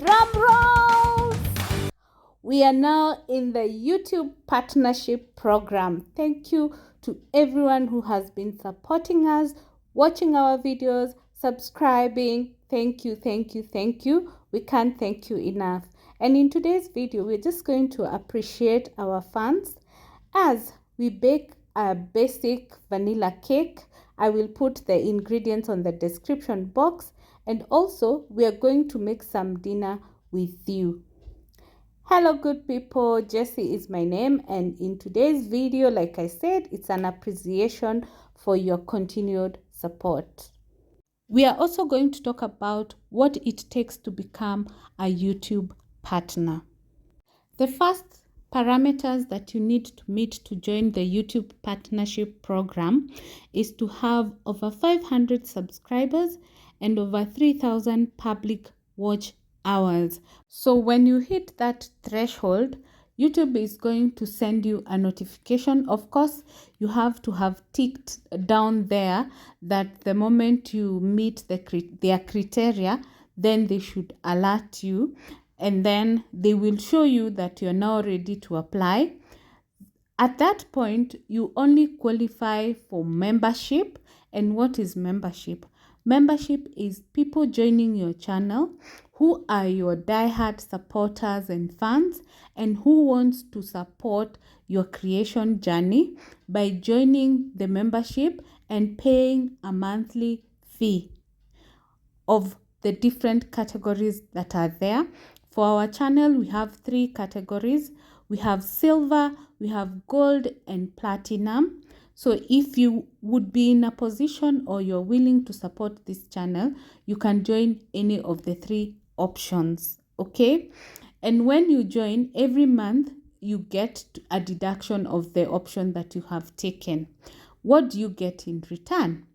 Drum rolls! We are now in the YouTube partnership program. Thank you to everyone who has been supporting us, watching our videos, subscribing. Thank you, thank you, thank you. We can't thank you enough. And in today's video, we're just going to appreciate our fans as we bake a basic vanilla cake. I will put the ingredients on the description box, and also we are going to make some dinner with you. Hello good people, Jessie is my name, and in today's video, like I said, it's an appreciation for your continued support. We are also going to talk about what it takes to become a YouTube partner. The first parameters that you need to meet to join the YouTube partnership program is to have over 500 subscribers and over 3,000 public watch hours. So when you hit that threshold, YouTube is going to send you a notification. Of course, you have to have ticked down there that the moment you meet their criteria, then they should alert you. And then they will show you that you're now ready to apply. At that point, you only qualify for membership. And what is membership? Membership is people joining your channel who are your diehard supporters and fans and who wants to support your creation journey by joining the membership and paying a monthly fee of the different categories that are there. For our channel, we have 3 categories. We have silver, we have gold, and platinum. So if you would be in a position or you're willing to support this channel, you can join any of the 3 options, okay? And when you join, every month, you get a deduction of the option that you have taken. What do you get in return?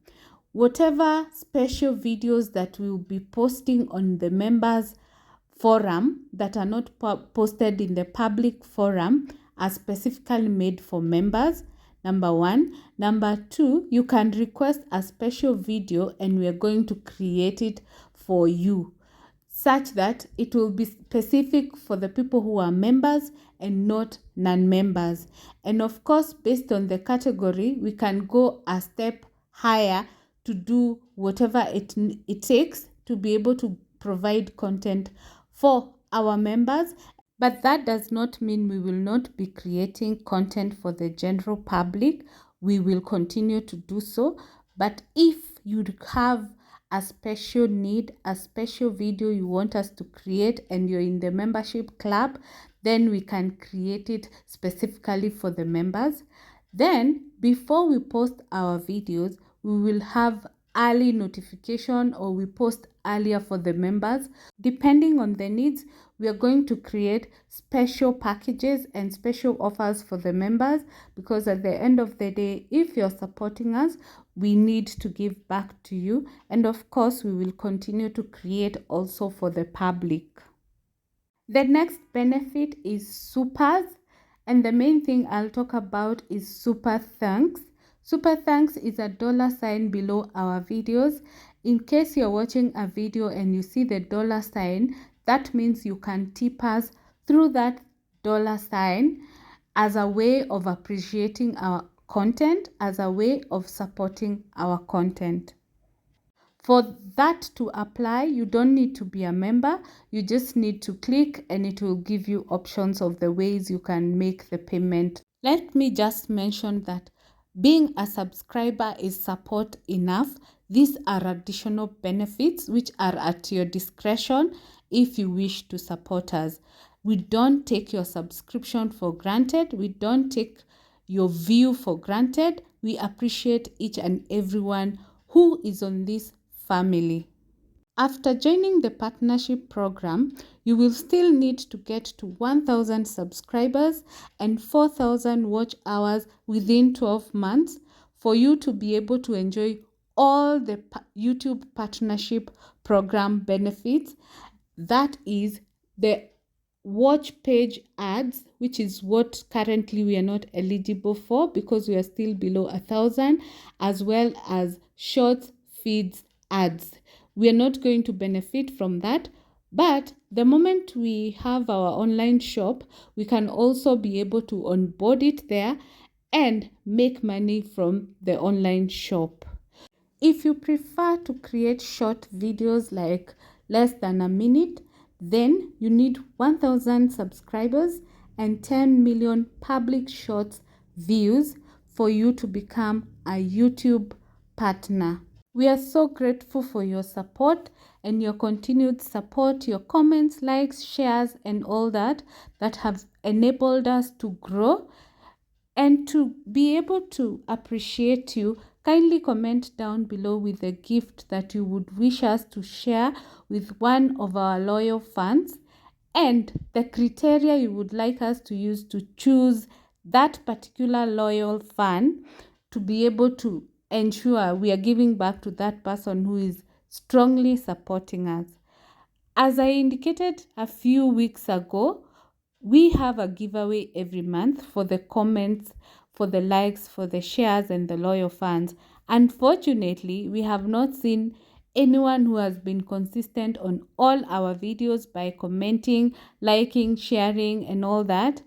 Whatever special videos that we will be posting on the members forum that are not posted in the public forum are specifically made for members. Number 1. Number 2, you can request a special video and we are going to create it for you, such that it will be specific for the people who are members and not non-members. And of course, based on the category, we can go a step higher to do whatever it takes to be able to provide content for our members. But that does not mean we will not be creating content for the general public. We will continue to do so. But if you have a special need, a special video you want us to create and you're in the membership club, then we can create it specifically for the members. Then before we post our videos, we will have early notification or we post earlier for the members. Depending on the needs, we are going to create special packages and special offers for the members, because at the end of the day, if you're supporting us, we need to give back to you. And of course, we will continue to create also for the public. The next benefit is supers, and the main thing I'll talk about is super thanks. Super thanks is a $sign below our videos. In case you're watching a video and you see the $sign, that means you can tip us through that $sign as a way of appreciating our content, as a way of supporting our content. For that to apply, you don't need to be a member. You just need to click and it will give you options of the ways you can make the payment. Let me just mention that being a subscriber is support enough. These are additional benefits which are at your discretion if you wish to support us. We don't take your subscription for granted. We don't take your view for granted. We appreciate each and everyone who is on this family. After joining the partnership program, you will still need to get to 1,000 subscribers and 4,000 watch hours within 12 months for you to be able to enjoy all the YouTube partnership program benefits. That is the watch page ads, which is what currently we are not eligible for because we are still below 1,000, as well as short feeds ads. We are not going to benefit from that But the moment we have our online shop, we can also be able to onboard it there and make money from the online shop. If you prefer to create short videos like less than a minute, then you need 1,000 subscribers and 10 million public shorts views for you to become a YouTube partner. We are so grateful for your support and your continued support, your comments, likes, shares, and all that have enabled us to grow. And to be able to appreciate you, kindly comment down below with a gift that you would wish us to share with one of our loyal fans and the criteria you would like us to use to choose that particular loyal fan to be able to ensure we are giving back to that person who is strongly supporting us. As I indicated a few weeks ago, we have a giveaway every month for the comments, for the likes, for the shares, and the loyal fans. Unfortunately, we have not seen anyone who has been consistent on all our videos by commenting, liking, sharing, and all that,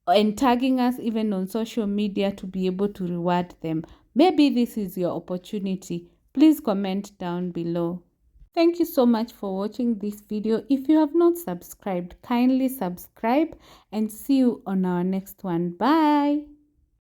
and tagging us even on social media to be able to reward them. Maybe this is your opportunity. Please comment down below. Thank you so much for watching this video. If you have not subscribed, kindly subscribe and see you on our next one. Bye.